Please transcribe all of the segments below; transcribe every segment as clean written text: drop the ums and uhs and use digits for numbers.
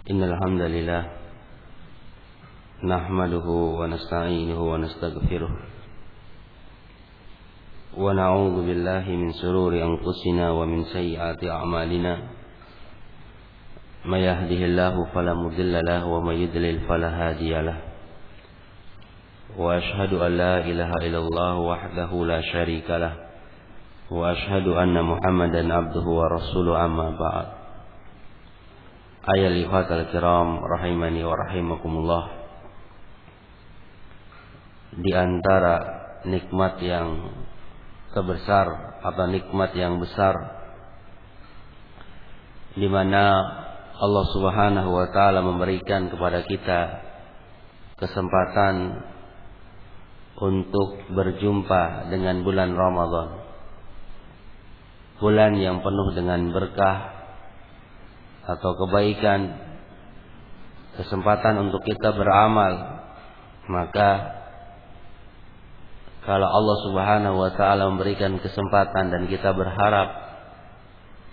Innal hamdalillah nahmaduhu wa nasta'inuhu wa nastaghfiruh wa na'udzu billahi min shururi anfusina wa min sayyiati a'malina may yahdihillahu fala mudilla lahu wa may yudlil fala hadiya lahu wa ashhadu an la ilaha illallah wahdahu la syarika lah wa ashhadu anna Muhammadan abduhu wa rasuluhu amma ba'd. Ayol ikhwatal kiram rahimani wa rahimakumullah. Di antara nikmat yang terbesar atau nikmat yang besar di mana Allah Subhanahu wa taala memberikan kepada kita kesempatan untuk berjumpa dengan bulan Ramadan. Bulan yang penuh dengan berkah atau kebaikan, kesempatan untuk kita beramal. Maka kalau Allah Subhanahu wa taala memberikan kesempatan dan kita berharap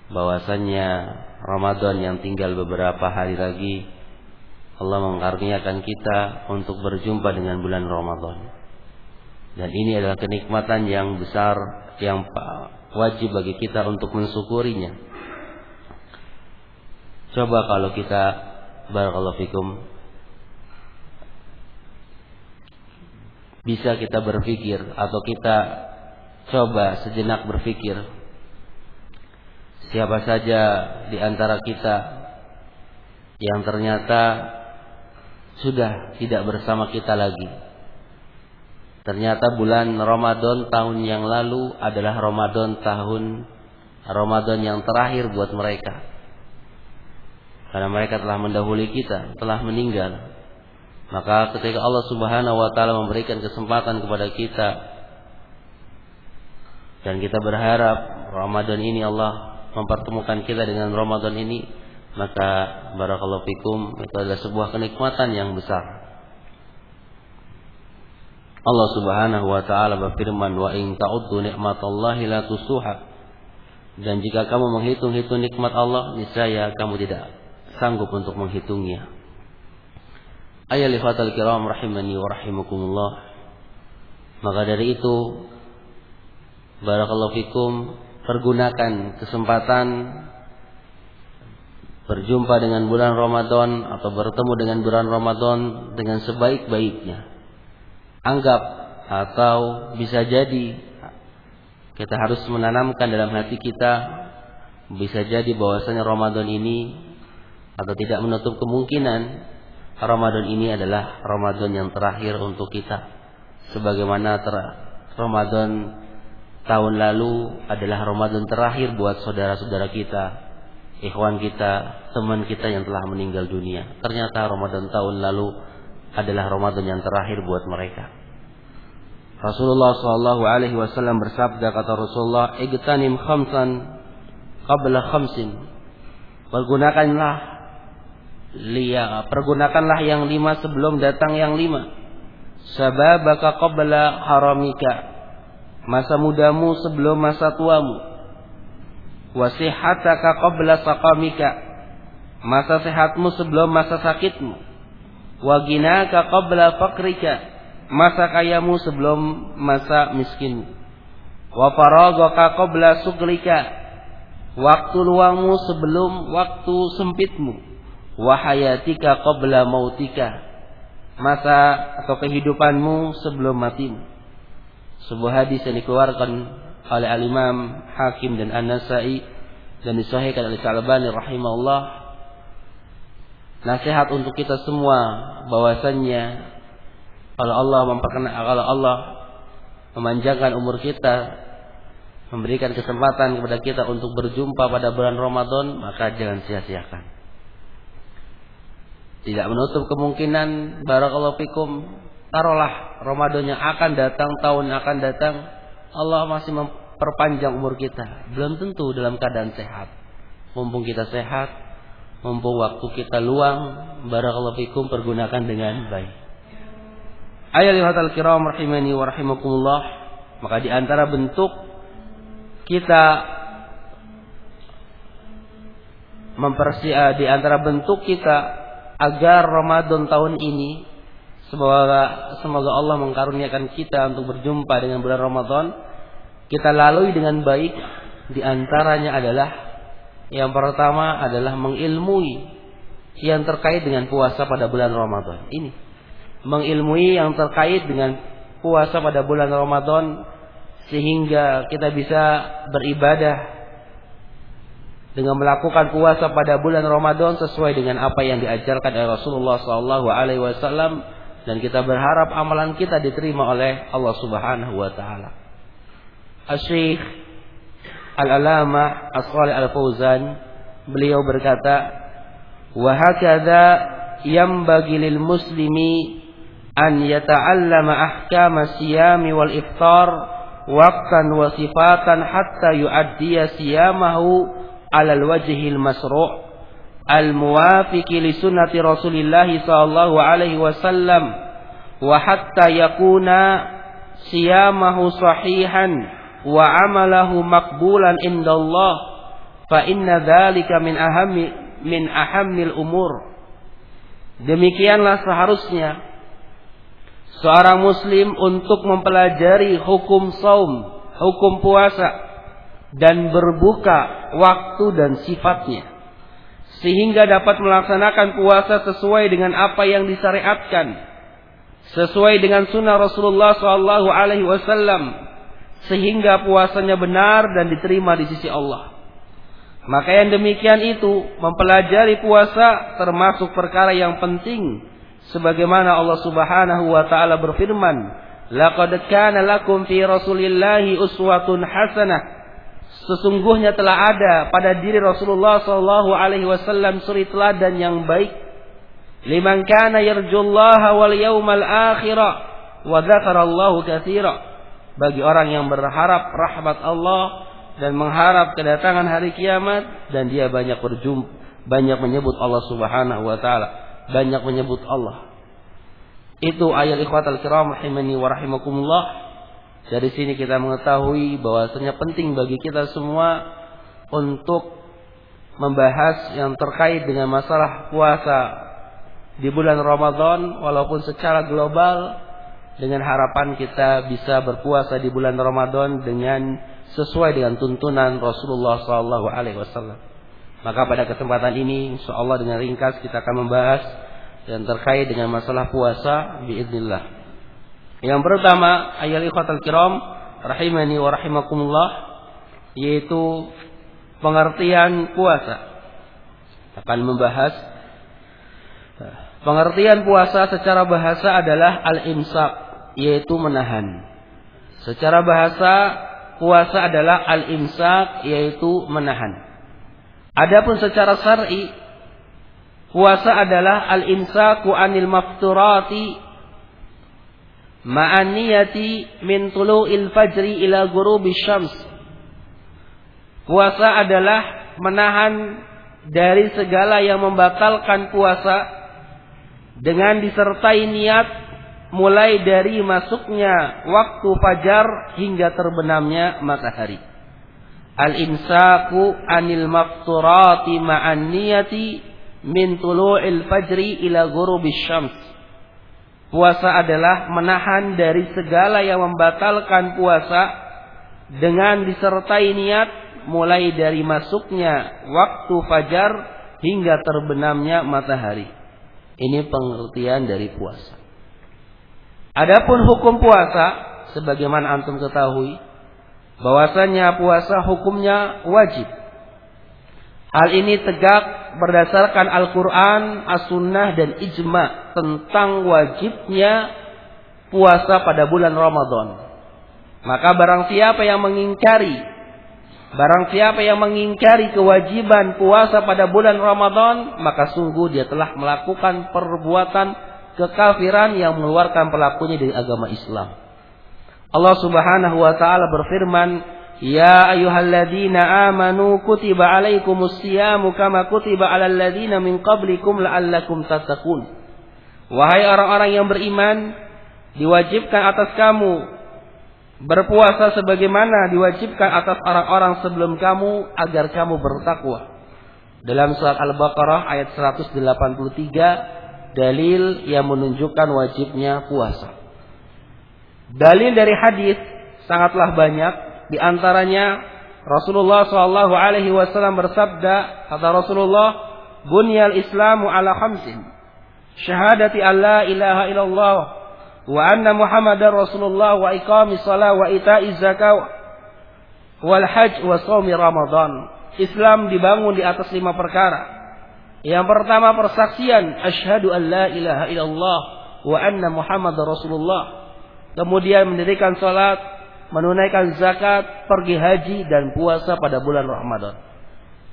bahwasannya Ramadan yang tinggal beberapa hari lagi, Allah mengaruniakan kita untuk berjumpa dengan bulan Ramadan. Dan ini adalah kenikmatan yang besar yang wajib bagi kita untuk mensyukurinya. Coba kalau kita, barakallahu fikum, bisa kita berpikir atau kita coba sejenak berpikir, siapa saja di antara kita yang ternyata sudah tidak bersama kita lagi. Ternyata bulan Ramadan tahun yang lalu adalah Ramadan yang terakhir buat mereka. Karena mereka telah mendahului kita, telah meninggal. Maka ketika Allah Subhanahu wa taala memberikan kesempatan kepada kita dan kita berharap Ramadan ini Allah mempertemukan kita dengan Ramadan ini, maka barakallahu fikum, itu adalah sebuah kenikmatan yang besar. Allah Subhanahu wa taala berfirman, "Wa in ta'uddu ni'matallahi la tusuha." Dan jika kamu menghitung-hitung nikmat Allah, niscaya kamu tidak sanggup untuk menghitungnya. Ayol ikhwatal kiram rahimani wa rahimakumullah. Maka dari itu, barakallahu fikum, pergunakan kesempatan berjumpa dengan bulan Ramadan atau bertemu dengan bulan Ramadan dengan sebaik-baiknya. Anggap atau bisa jadi kita harus menanamkan dalam hati kita, bisa jadi bahwasanya Ramadan ini, atau tidak menutup kemungkinan Ramadan ini adalah Ramadan yang terakhir untuk kita. Sebagaimana Ramadan tahun lalu adalah Ramadan terakhir buat saudara-saudara kita, ikhwan kita, teman kita yang telah meninggal dunia. Ternyata Ramadan tahun lalu adalah Ramadan yang terakhir buat mereka. Rasulullah SAW bersabda, kata Rasulullah, "Igtanim khamsan qabla khamsin." Pergunakanlah yang 5 sebelum datang yang 5. Sababaka qabla haramika, masa mudamu sebelum masa tuamu. Wasihataka qabla saqamika, masa sehatmu sebelum masa sakitmu. Waginaka qabla faqrika, masa kayamu sebelum masa miskinmu. Wa faragaka qabla suglika, waktu luangmu sebelum waktu sempitmu. Wahayatika qabla mautika, masa atau kehidupanmu sebelum matimu. Sebuah hadis yang dikeluarkan oleh Al-Imam Hakim dan An-Nasa'i dan disahihkan oleh Al-Albani rahimahullah. Nasihat untuk kita semua bahwasannya kalau Allah memanjangkan umur kita, memberikan kesempatan kepada kita untuk berjumpa pada bulan Ramadan, maka jangan sia-siakan. Tidak menutup kemungkinan, barakallahu fikum, taruhlah Ramadan yang akan datang, tahun yang akan datang, Allah masih memperpanjang umur kita. Belum tentu dalam keadaan sehat. Mumpung kita sehat, mumpung waktu kita luang, barakallahu fikum, pergunakan dengan baik. Ayyuhal kiram rahimani wa rahimakumullah. Maka di antara bentuk kita di antara bentuk kita agar Ramadan tahun ini semoga Allah mengkaruniakan kita untuk berjumpa dengan bulan Ramadan, kita lalui dengan baik. Di antaranya adalah yang pertama adalah mengilmui yang terkait dengan puasa pada bulan Ramadan ini. Mengilmui yang terkait dengan puasa pada bulan Ramadan sehingga kita bisa beribadah dengan melakukan puasa pada bulan Ramadan sesuai dengan apa yang diajarkan oleh Rasulullah SAW, dan kita berharap amalan kita diterima oleh Allah Subhanahu wa taala. Asy-Syaikh Al-Alamah As-Shalih Al-Fauzan beliau berkata, "Wa hakadha yanbaghi lil muslimi an yata'allama ahkama siyami wal iftar waqtan wa sifatan hatta yu'addiya siyamahu 'ala al-wajhil masru' al-muwafiqi li sunnati Rasulillah sallallahu alaihi wasallam wa hatta yakuna siyamahu sahihan wa amalahu maqbulan indallah fa inna dzalika min ahammil umur." Demikianlah seharusnya seorang muslim untuk mempelajari hukum saum, hukum puasa dan berbuka, waktu dan sifatnya, sehingga dapat melaksanakan puasa sesuai dengan apa yang disyariatkan, sesuai dengan sunnah Rasulullah SAW, sehingga puasanya benar dan diterima di sisi Allah. Maka yang demikian itu, mempelajari puasa termasuk perkara yang penting, sebagaimana Allah Subhanahu wa taala berfirman, "Laqad kana lakum fi Rasulillahi uswatun hasanah." Sesungguhnya telah ada pada diri Rasulullah sallallahu alaihi wasallam suri teladan yang baik, liman kana yarjullaha wal yaumal akhirah wa dzakarallahu katsira, bagi orang yang berharap rahmat Allah dan mengharap kedatangan hari kiamat, dan dia banyak menyebut Allah Subhanahu wa taala, banyak menyebut Allah. Itu ayat ikhwatal kiram rahimani wa rahimakumullah. Dari sini kita mengetahui bahwasanya penting bagi kita semua untuk membahas yang terkait dengan masalah puasa di bulan Ramadan, walaupun secara global, dengan harapan kita bisa berpuasa di bulan Ramadan dengan sesuai dengan tuntunan Rasulullah SAW. Maka pada kesempatan ini, insyaallah dengan ringkas kita akan membahas yang terkait dengan masalah puasa biiznillah. Yang pertama, ayyuhal ikhwatal kiram rahimani wa rahimakumullah, yaitu pengertian puasa. Kita akan membahas pengertian puasa secara bahasa adalah al-imsak, yaitu menahan. Secara bahasa puasa adalah al-imsak, yaitu menahan. Adapun secara syar'i, puasa adalah al-imsaku anil mafturati ma'an niyati min tulu'il fajri ila ghurubi syams. Puasa adalah menahan dari segala yang membatalkan puasa dengan disertai niat mulai dari masuknya waktu fajar hingga terbenamnya matahari. Al-imsaku anil mafturati ma'an niyati min tulu'il fajri ila ghurubis syams. Puasa adalah menahan dari segala yang membatalkan puasa dengan disertai niat mulai dari masuknya waktu fajar hingga terbenamnya matahari. Ini pengertian dari puasa. Adapun hukum puasa, sebagaimana antum ketahui, bahwasanya puasa hukumnya wajib. Hal ini tegak berdasarkan Al-Quran, As-Sunnah dan Ijma' tentang wajibnya puasa pada bulan Ramadan. Maka barang siapa yang mengingkari kewajiban puasa pada bulan Ramadan, maka sungguh dia telah melakukan perbuatan kekafiran yang mengeluarkan pelakunya dari agama Islam. Allah Subhanahu wa taala berfirman, "Ya ayyuhalladzina amanu kutiba alaikumus siyamu kama kutiba alal ladzina min qablikum la'allakum tattaqun." Wahai orang-orang yang beriman, diwajibkan atas kamu berpuasa sebagaimana diwajibkan atas orang-orang sebelum kamu agar kamu bertakwa. Dalam surat Al-Baqarah ayat 183 dalil yang menunjukkan wajibnya puasa. Dalil dari hadis sangatlah banyak, di antaranya Rasulullah sallallahu alaihi wasallam bersabda, kata Rasulullah, "Bunyal Islamu ala khamsin. Syahadati an la ilaha illallah wa anna Muhammadar Rasulullah wa iqamis shalah wa ita'iz zakah wal hajj wa shaumi Ramadan." Islam dibangun di atas 5 perkara. Yang pertama persaksian asyhadu an la ilaha illallah wa anna Muhammadar Rasulullah. Kemudian mendirikan salat, menunaikan zakat, pergi haji dan puasa pada bulan Ramadan.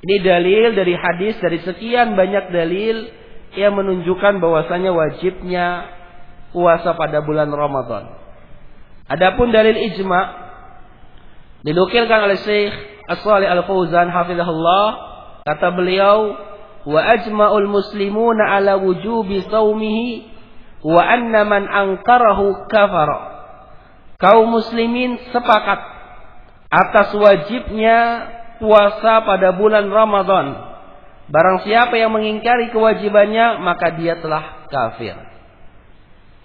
Ini dalil dari hadis, dari sekian banyak dalil yang menunjukkan bahwasanya wajibnya puasa pada bulan Ramadan. Adapun dalil ijma' dinukilkan oleh Syekh As-Shalih Al-Fauzan hafizahullah, kata beliau, wa ajma'ul muslimuna ala wujubi shaumihi wa anna man ankarahu kafara. Kaum muslimin sepakat atas wajibnya puasa pada bulan Ramadan. Barang siapa yang mengingkari kewajibannya, maka dia telah kafir.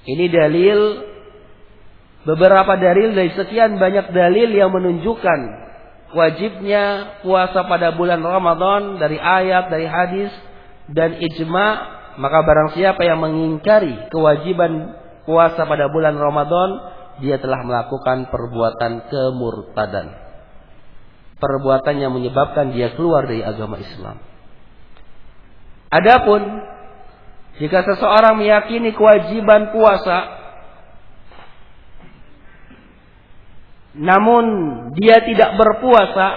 Ini dalil, beberapa dalil dari sekian banyak dalil yang menunjukkan wajibnya puasa pada bulan Ramadan dari ayat, dari hadis dan ijma'. Maka barang siapa yang mengingkari kewajiban puasa pada bulan Ramadan, dia telah melakukan perbuatan kemurtadan, perbuatan yang menyebabkan dia keluar dari agama Islam. Adapun jika seseorang meyakini kewajiban puasa namun dia tidak berpuasa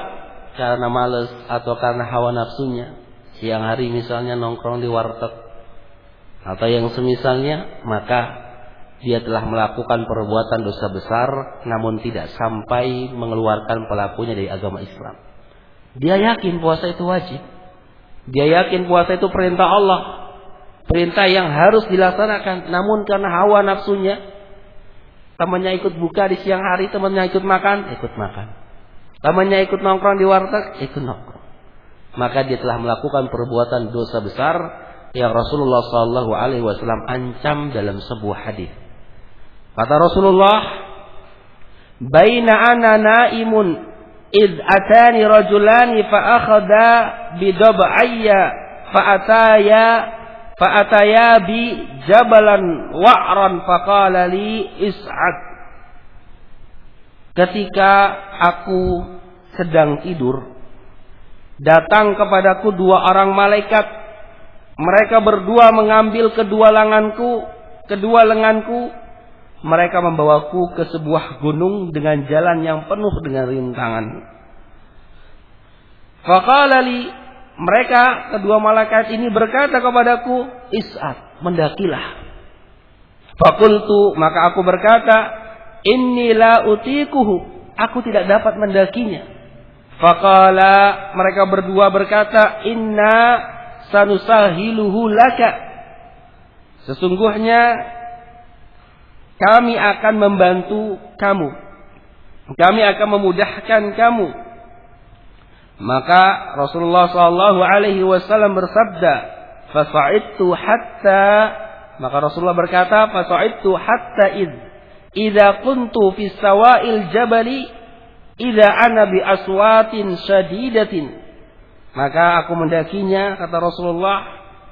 karena malas atau karena hawa nafsunya, siang hari misalnya nongkrong di warteg atau yang semisalnya, maka dia telah melakukan perbuatan dosa besar namun tidak sampai mengeluarkan pelakunya dari agama Islam. Dia yakin puasa itu wajib, dia yakin puasa itu perintah Allah, perintah yang harus dilaksanakan, namun karena hawa nafsunya, temannya ikut buka di siang hari, temannya ikut makan, temannya ikut nongkrong di warteg, ikut nongkrong, maka dia telah melakukan perbuatan dosa besar yang Rasulullah sallallahu alaihi wasallam ancam dalam sebuah hadis. Kata Rasulullah, "Baina ana naimun id atani rajulani fa akhadha bidab'ayya fa ataya bi jabalan wa'ran faqala li is'ad." Ketika aku sedang tidur, datang kepadaku 2 orang malaikat. Mereka berdua mengambil kedua lenganku. Mereka membawaku ke sebuah gunung dengan jalan yang penuh dengan rintangan. Faqala li, mereka kedua malaikat ini berkata kepadaku, is'ad, mendakilah. Faqultu, maka aku berkata, inni la utikuhu, aku tidak dapat mendakinya. Faqala, mereka berdua berkata, inna sanusahiluhu laka, sesungguhnya kami akan membantu kamu, kami akan memudahkan kamu. Maka Rasulullah sallallahu alaihi wasallam bersabda, fasa'idtu hatta, maka Rasulullah berkata, fasa'idtu hatta idza kuntu fi sawa'il jabali idza ana bi aswatin syadidatin. Maka aku mendakinya, kata Rasulullah,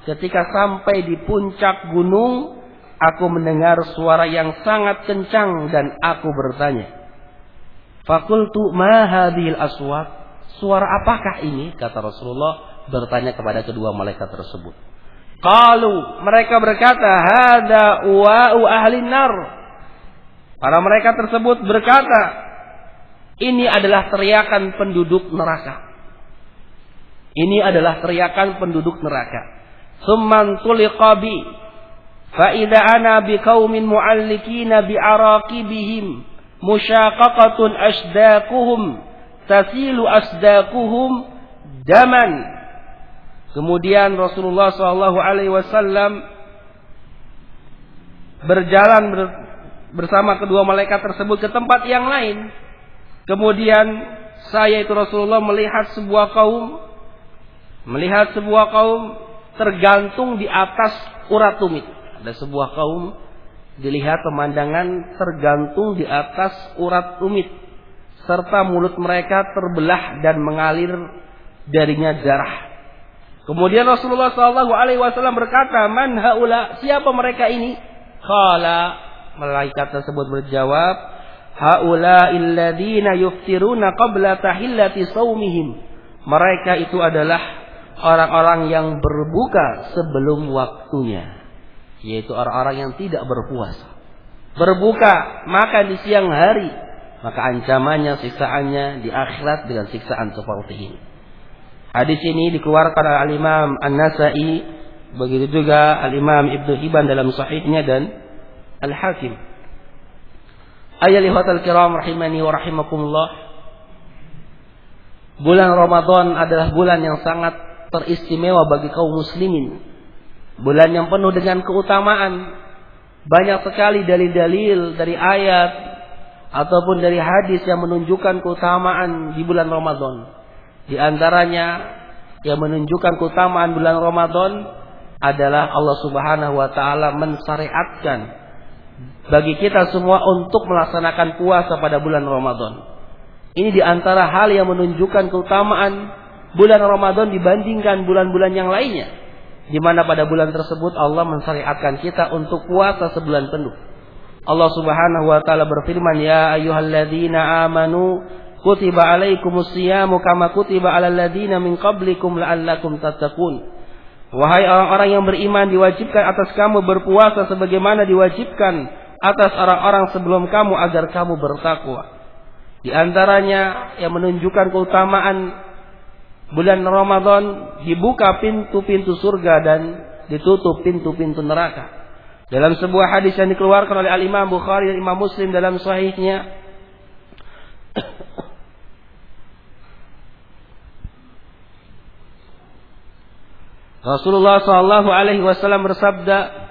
ketika sampai di puncak gunung, aku mendengar suara yang sangat kencang dan aku bertanya, faqultu ma hadhil aswat, suara apakah ini? Kata Rasulullah bertanya kepada kedua malaikat tersebut. Qalu, mereka berkata, hada wa'u ahlin nar. Para mereka tersebut berkata, ini adalah teriakan penduduk neraka. Ini adalah teriakan penduduk neraka. Summan tuliqa bi fa idza ana biqaumin mu'allikina bi'araqibihim musyaqaqatun asdaquhum tasilu asdaquhum daman. Kemudian Rasulullah sallallahu alaihi wasallam berjalan bersama kedua malaikat tersebut ke tempat yang lain. Kemudian saya itu Rasulullah melihat sebuah kaum Melihat sebuah kaum tergantung di atas urat tumit. Ada sebuah kaum dilihat pemandangan tergantung di atas urat tumit, serta mulut mereka terbelah dan mengalir darinya darah. Kemudian Rasulullah SAW berkata, "Man haula? Siapa mereka ini?" Qala, malaikat tersebut berjawab, "Haula alladziina yuftiruna qabla tahillati shaumihim." Mereka itu adalah orang-orang yang berbuka sebelum waktunya, yaitu orang-orang yang tidak berpuasa. Berbuka makan di siang hari, maka ancamannya, siksaannya di akhirat dengan siksaan seperti ini. Hadis ini dikeluarkan oleh Al-Imam An-Nasa'i, begitu juga Al-Imam Ibnu Hibban dalam sahihnya dan Al-Hakim. Ayyuhal kiram rahimani wa rahimakumullah. Bulan Ramadan adalah bulan yang sangat teristimewa bagi kaum muslimin. Bulan yang penuh dengan keutamaan. Banyak sekali dalil-dalil dari ayat ataupun dari hadis yang menunjukkan keutamaan di bulan Ramadan. Di antaranya yang menunjukkan keutamaan bulan Ramadan adalah Allah Subhanahu wa taala mensyariatkan bagi kita semua untuk melaksanakan puasa pada bulan Ramadan. Ini di antara hal yang menunjukkan keutamaan bulan Ramadan dibandingkan bulan-bulan yang lainnya, di mana pada bulan tersebut Allah mensyariatkan kita untuk puasa sebulan penuh. Allah Subhanahu wa taala berfirman, "Ya ayyuhalladzina amanu kutiba alaikumus siyamu kama kutiba alal ladzina min qablikum la'allakum tattaqun." Wahai orang-orang yang beriman, diwajibkan atas kamu berpuasa sebagaimana diwajibkan atas orang-orang sebelum kamu agar kamu bertakwa. Di antaranya yang menunjukkan keutamaan bulan Ramadan, dibuka pintu-pintu surga dan ditutup pintu-pintu neraka. Dalam sebuah hadis yang dikeluarkan oleh Al-Imam Bukhari dan Imam Muslim dalam sahihnya, Rasulullah sallallahu alaihi wasallam bersabda,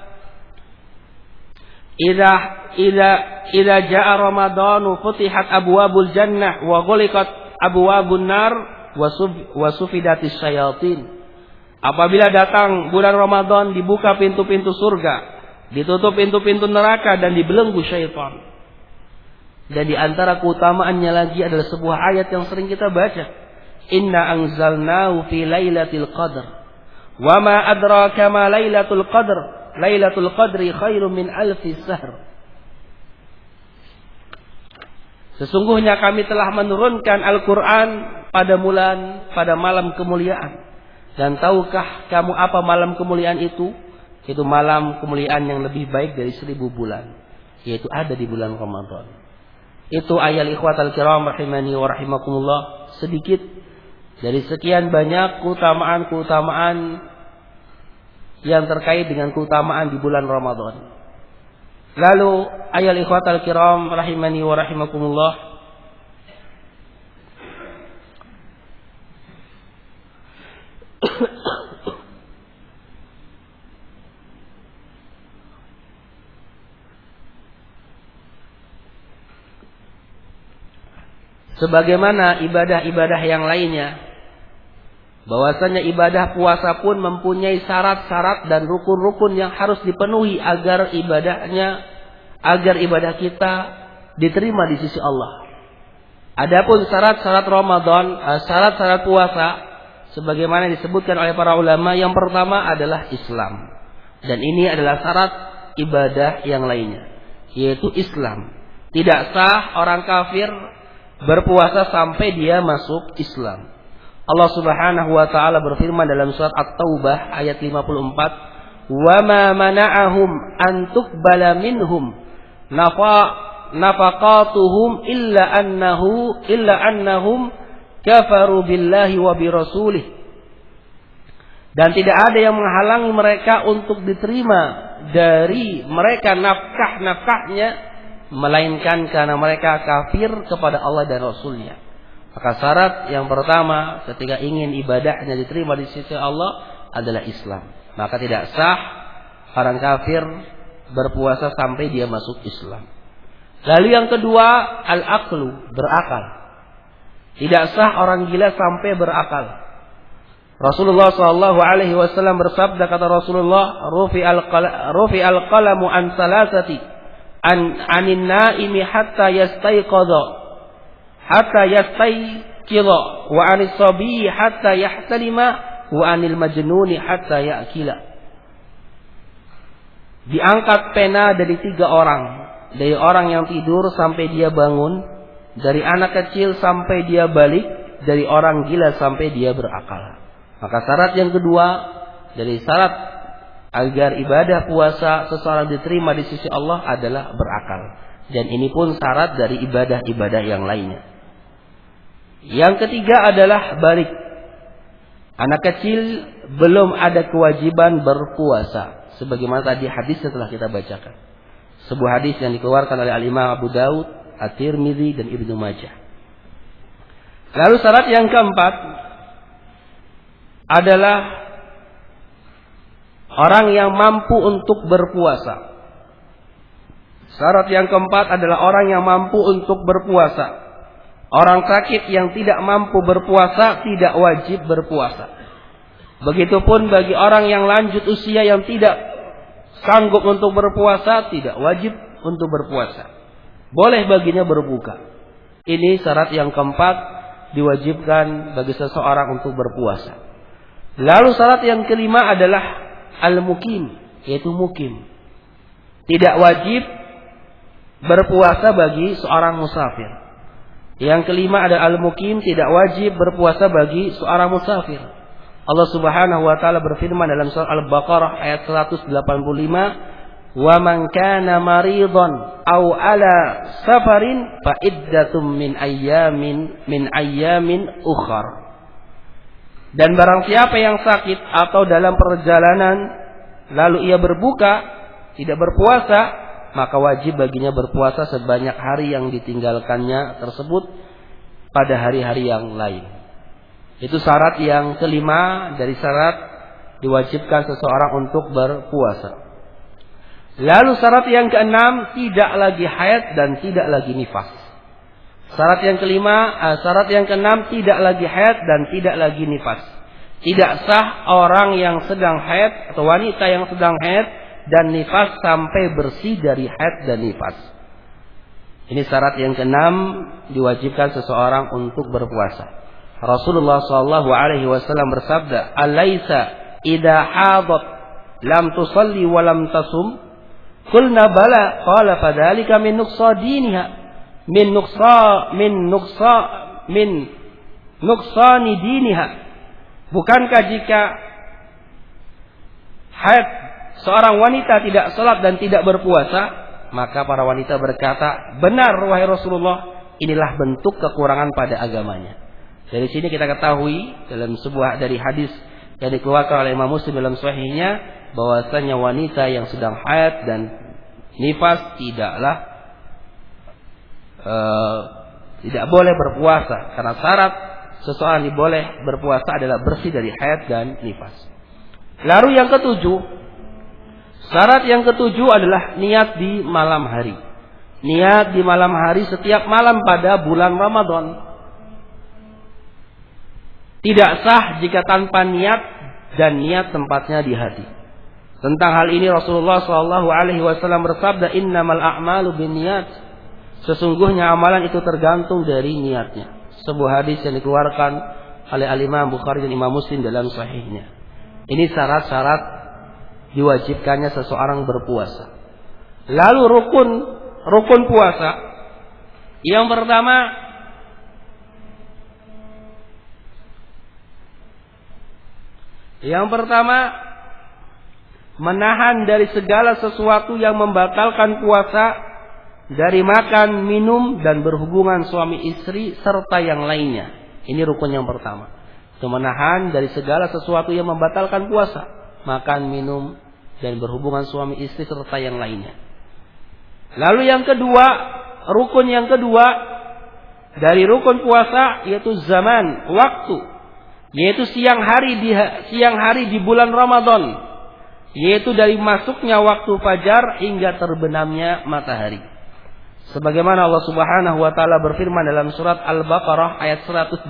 "Idza jaa Ramadhanu futihat abwabul jannah wa ghuliqat abwabun nar wa sufidatis syayatin." Apabila datang bulan Ramadan, dibuka pintu-pintu surga, ditutup pintu-pintu neraka dan dibelenggu syaitan. Dan di antara keutamaannya lagi adalah sebuah ayat yang sering kita baca, "Inna anzalnahu fi lailatul qadr." Wa ma adraka ma lailatul qadr. Lailatul qadri khairum min alfi sahr. Sesungguhnya kami telah menurunkan Al-Quran pada malam kemuliaan. Dan tahukah kamu apa malam kemuliaan itu? Itu malam kemuliaan yang lebih baik dari 1000 bulan. Yaitu ada di bulan Ramadan. Itu ayat ikhwatal kiram rahimani wa rahimakumullah. Sedikit dari sekian banyak keutamaan-keutamaan yang terkait dengan keutamaan di bulan Ramadan. Lalu ayat ikhwatal kiram rahimani wa rahimakumullah, sebagaimana ibadah-ibadah yang lainnya, bahwasanya ibadah puasa pun mempunyai syarat-syarat dan rukun-rukun yang harus dipenuhi agar ibadah kita diterima di sisi Allah. Adapun syarat-syarat Ramadan, syarat-syarat puasa, sebagaimana disebutkan oleh para ulama, yang pertama adalah Islam. Dan ini adalah syarat ibadah yang lainnya, yaitu Islam. Tidak sah orang kafir berpuasa sampai dia masuk Islam. Allah Subhanahu wa taala berfirman dalam surat At-Taubah ayat 54, "Wa ma mana'ahum an tuqbala minhum nafaqatuhum illa annahum kafaru billahi wa bi rasulih." Dan tidak ada yang menghalangi mereka untuk diterima dari mereka nafkah-nafkahnya, melainkan karena mereka kafir kepada Allah dan Rasulnya. Maka syarat yang pertama ketika ingin ibadahnya diterima di sisi Allah adalah Islam. Maka tidak sah orang kafir berpuasa sampai dia masuk Islam. Lalu yang kedua, al-aqlu, berakal. Tidak sah orang gila sampai berakal. Rasulullah sallallahu alaihi wasallam bersabda, kata Rasulullah, rufi'al qalamu an salasati anin naimi hatta yastayqadha wa anis sabi hatta yahtalima wa anil majnuni hatta ya'kila. Diangkat pena dari 3 orang, dari orang yang tidur sampai dia bangun, dari anak kecil sampai dia balik, dari orang gila sampai dia berakal. Maka syarat yang kedua dari syarat agar ibadah puasa seseorang diterima di sisi Allah adalah berakal. Dan ini pun syarat dari ibadah-ibadah yang lainnya. Yang ketiga adalah balik. Anak kecil belum ada kewajiban berpuasa. Sebagaimana tadi hadis setelah kita bacakan. Sebuah hadis yang dikeluarkan oleh Al-Imam Abu Daud, At-Tirmidzi dan Ibnu Majah. Lalu syarat yang keempat adalah orang yang mampu untuk berpuasa. Syarat yang keempat adalah orang yang mampu untuk berpuasa. Orang sakit yang tidak mampu berpuasa tidak wajib berpuasa. Begitupun bagi orang yang lanjut usia yang tidak sanggup untuk berpuasa tidak wajib untuk berpuasa. Boleh baginya berbuka. Ini syarat yang keempat diwajibkan bagi seseorang untuk berpuasa. Lalu syarat yang kelima adalah al-mukim, yaitu mukim. Tidak wajib berpuasa bagi seorang musafir. Yang kelima adalah al-mukim, tidak wajib berpuasa bagi seorang musafir. Allah Subhanahu wa taala berfirman dalam surah Al-Baqarah ayat 185, "Wa man kana maridan aw ala safarin fa iddatum min ayyamin ukhra." Dan barang siapa yang sakit atau dalam perjalanan lalu ia berbuka, tidak berpuasa, maka wajib baginya berpuasa sebanyak hari yang ditinggalkannya tersebut pada hari-hari yang lain. Itu syarat yang kelima dari syarat diwajibkan seseorang untuk berpuasa. Lalu syarat yang keenam, tidak lagi haid dan tidak lagi nifas. Syarat yang kelima, syarat yang keenam, tidak lagi haid dan tidak lagi nifas. Tidak sah orang yang sedang haid atau wanita yang sedang haid dan nifas sampai bersih dari haid dan nifas. Ini syarat yang keenam diwajibkan seseorang untuk berpuasa. Rasulullah sallallahu alaihi wasallam bersabda, "Alaisa idza hadat lam tusalli wa lam tasum?" Qulna bala, qala fadzalika min nuqsadiniha. Min nuqsani diniha. Bukankah jika haid seorang wanita tidak salat dan tidak berpuasa, maka para wanita berkata, "Benar wahai Rasulullah, inilah bentuk kekurangan pada agamanya." Dari sini kita ketahui dalam sebuah dari hadis yang dikeluarkan oleh Imam Muslim dalam sahihnya, bahwasanya wanita yang sedang haid dan nifas tidak boleh berpuasa, karena syarat seseorang boleh berpuasa adalah bersih dari haid dan nifas. Lalu yang ketujuh, syarat yang ketujuh adalah niat di malam hari. Niat di malam hari setiap malam pada bulan Ramadan. Tidak sah jika tanpa niat dan niat tempatnya di hati. Tentang hal ini Rasulullah SAW bersabda, "Innamal a'malu binniyat." Sesungguhnya amalan itu tergantung dari niatnya. Sebuah hadis yang dikeluarkan oleh Al-Imam Bukhari dan Imam Muslim dalam sahihnya. Ini syarat-syarat diwajibkannya seseorang berpuasa. Lalu rukun puasa. Yang pertama menahan dari segala sesuatu yang membatalkan puasa, dari makan, minum, dan berhubungan suami istri serta yang lainnya. Ini rukun yang pertama. Itu menahan dari segala sesuatu yang membatalkan puasa, makan, minum, dan berhubungan suami istri serta yang lainnya. Lalu yang kedua, rukun yang kedua dari rukun puasa yaitu zaman, waktu, yaitu siang hari di bulan Ramadan, yaitu dari masuknya waktu fajar hingga terbenamnya matahari. Sebagaimana Allah Subhanahu wa taala berfirman dalam surat Al-Baqarah ayat 187,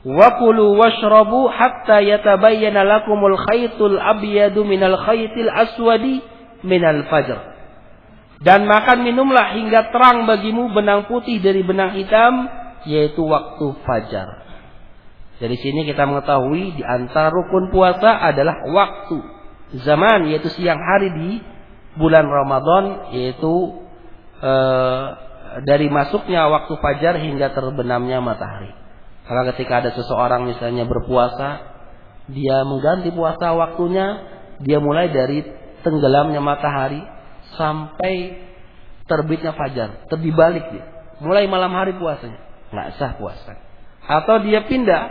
Wa kulu washrabu hatta yatabayyana lakumul khaytul abyadu minal khaytil aswadi minal fajr. Dan makan minumlah hingga terang bagimu benang putih dari benang hitam, yaitu waktu fajar. Dari sini kita mengetahui di antara rukun puasa adalah waktu zaman, yaitu siang hari di bulan Ramadan, yaitu dari masuknya waktu fajar hingga terbenamnya matahari. Karena ketika ada seseorang misalnya berpuasa, dia mengganti puasa waktunya, dia mulai dari tenggelamnya matahari sampai terbitnya fajar, dibalik dia. Mulai malam hari puasanya, nggak sah puasa. Atau dia pindah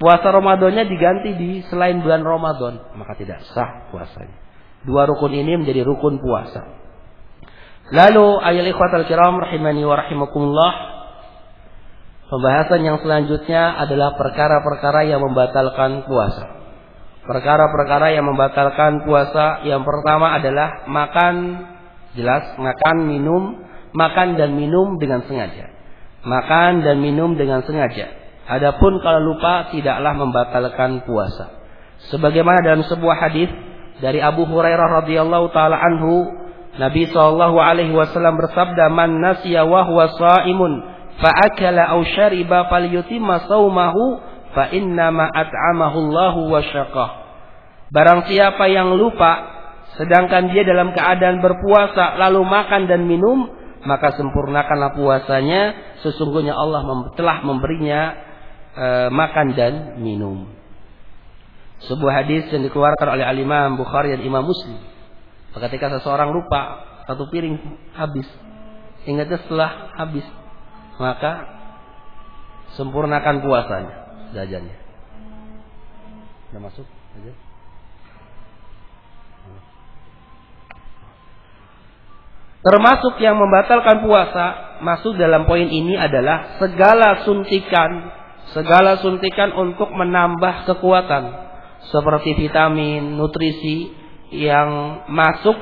puasa Ramadannya diganti di selain bulan Ramadan, maka tidak sah puasanya. Dua rukun ini menjadi rukun puasa. Lalu ayat ikhwatal kiram rahimani wa rahimakumullah, pembahasan yang selanjutnya adalah perkara-perkara yang membatalkan puasa. Perkara-perkara yang membatalkan puasa, yang pertama adalah makan, jelas makan dan minum dengan sengaja. Makan dan minum dengan sengaja. Adapun kalau lupa tidaklah membatalkan puasa. Sebagaimana dalam sebuah hadis dari Abu Hurairah radhiyallahu taala anhu, Nabi SAW bersabda, "Man nasiya wa huwa shaimun fa akala aw shariba falyutimma shaumahu fa innama at'amahu Allahu wa syaqah." Barang siapa yang lupa sedangkan dia dalam keadaan berpuasa lalu makan dan minum, maka sempurnakanlah puasanya, sesungguhnya Allah telah memberinya makan dan minum. Sebuah hadis yang dikeluarkan oleh Al-Imam Bukhari dan Imam Muslim. Ketika seseorang lupa satu piring habis, ingatnya setelah habis, maka sempurnakan puasanya, jajannya. Sudah masuk aja. Termasuk yang membatalkan puasa masuk dalam poin ini adalah segala suntikan untuk menambah kekuatan, seperti vitamin, nutrisi yang masuk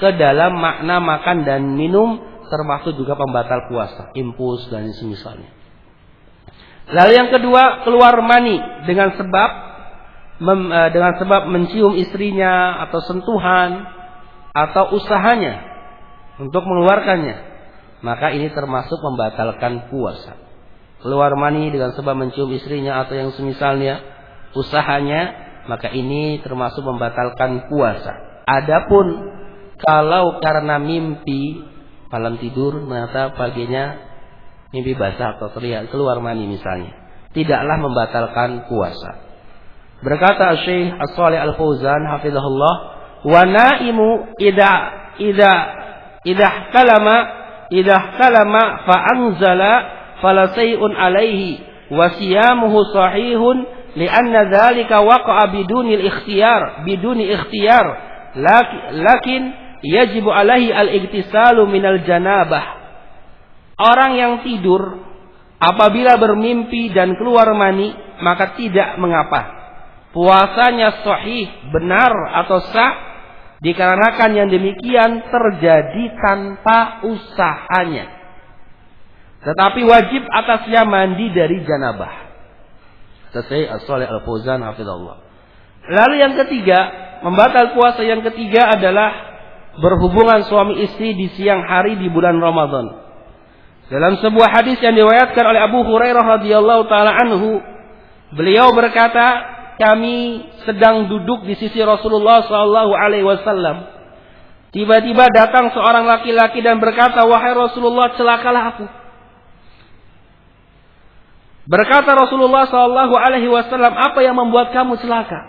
ke dalam makna makan dan minum, termasuk juga pembatal puasa, impuls dan semisalnya. Lalu yang kedua, keluar mani dengan sebab mencium istrinya atau sentuhan atau usahanya untuk mengeluarkannya, maka ini termasuk membatalkan puasa. Keluar mani dengan sebab mencium istrinya atau yang semisalnya, usahanya, maka ini termasuk membatalkan puasa. Adapun kalau karena mimpi malam tidur, ternyata paginya mimpi basah atau terlihat keluar mani misalnya, tidaklah membatalkan puasa. Berkata Syekh As-Shalih Al-Fauzan hafizahullah, "Wa naimu idza kalama fa anzala fala sayun alaihi wa siyamuhu sahihun lianna dzalika waqa'a biduni ikhtiyar lakin yajibu alaihi al-igtisalu minal janabah." Orang yang tidur apabila bermimpi dan keluar mani, maka tidak mengapa, puasanya sahih, benar atau sah, dikarenakan yang demikian terjadi tanpa usahanya, tetapi wajib atasnya mandi dari janabah. Selesai As-Shalih Al-Fauzan hafizahullah. Lalu yang ketiga, membatal puasa yang ketiga adalah berhubungan suami istri di siang hari di bulan Ramadan. Dalam sebuah hadis yang diriwayatkan oleh Abu Hurairah radhiyallahu taala anhu, beliau berkata, kami sedang duduk di sisi Rasulullah sallallahu alaihi wasallam. Tiba-tiba datang seorang laki-laki dan berkata, "Wahai Rasulullah, celakalah aku." Berkata Rasulullah sallallahu alaihi wasallam, "Apa yang membuat kamu celaka?"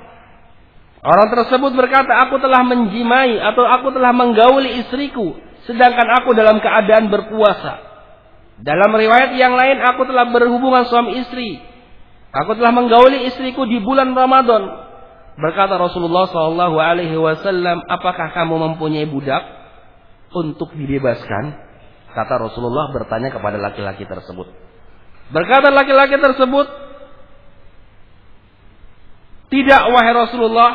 Orang tersebut berkata, "Aku telah menjimai atau aku telah menggauli istriku sedangkan aku dalam keadaan berpuasa." Dalam riwayat yang lain, "Aku telah berhubungan suami istri. Aku telah menggauli istriku di bulan Ramadan." Berkata Rasulullah sallallahu alaihi wasallam, "Apakah kamu mempunyai budak untuk dibebaskan?" Kata Rasulullah bertanya kepada laki-laki tersebut. Berkata laki-laki tersebut, "Tidak, wahai Rasulullah."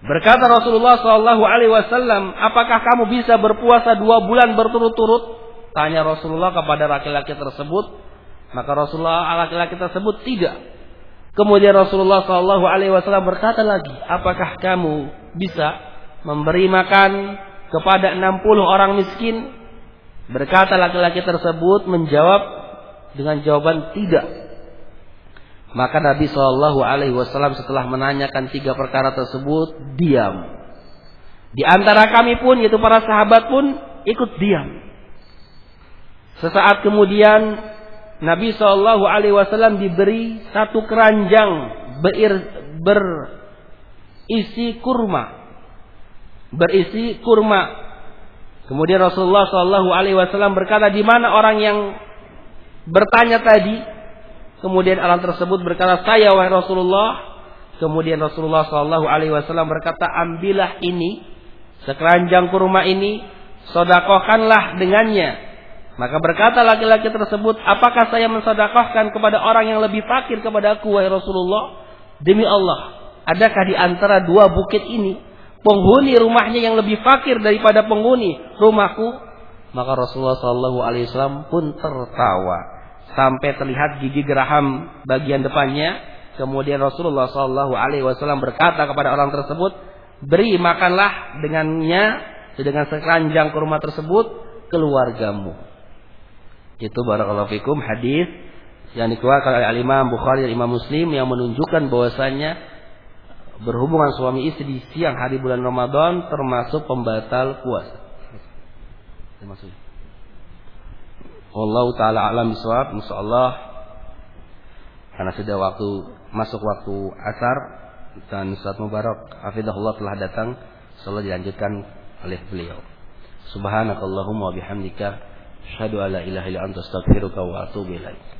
Berkata Rasulullah sallallahu alaihi wasallam, "Apakah kamu bisa berpuasa 2 bulan berturut-turut?" Tanya Rasulullah kepada laki-laki tersebut. Maka Rasulullah laki-laki tersebut tidak. Kemudian Rasulullah SAW berkata lagi, apakah kamu bisa memberi makan kepada 60 orang miskin? Berkata laki-laki tersebut menjawab dengan jawaban tidak. Maka Nabi SAW setelah menanyakan 3 perkara tersebut, diam. Di antara kami pun, yaitu para sahabat pun ikut diam. Sesaat kemudian Nabi SAW diberi satu keranjang berisi kurma. Kemudian Rasulullah SAW berkata, di mana orang yang bertanya tadi? Kemudian orang tersebut berkata, saya wahai Rasulullah. Kemudian Rasulullah SAW berkata, ambillah ini, sekeranjang kurma ini, sedekahkanlah dengannya. Maka berkata laki-laki tersebut, apakah saya mensedekahkan kepada orang yang lebih fakir kepada aku, wahai Rasulullah? Demi Allah, adakah di antara 2 bukit ini penghuni rumahnya yang lebih fakir daripada penghuni rumahku? Maka Rasulullah SAW pun tertawa sampai terlihat gigi geraham bagian depannya. Kemudian Rasulullah SAW berkata kepada orang tersebut, beri makanlah dengannya, dengan sekeranjang kurma tersebut, keluargamu. Itu barakallahu fikum hadis yang dikeluarkan oleh Imam Bukhari dan Imam Muslim yang menunjukkan bahwasanya berhubungan suami istri di siang hari bulan Ramadan termasuk pembatal puasa. Wallahu taala alam bisawab. Insyaallah karena sudah masuk waktu asar dan Ustaz Mubarak hafizahullah telah datang, insyaallah dilanjutkan oleh beliau. Subhanakallahumma wa bihamdika asyhadu an la ilaha illa anta astaghfiruka wa atubu ilaik.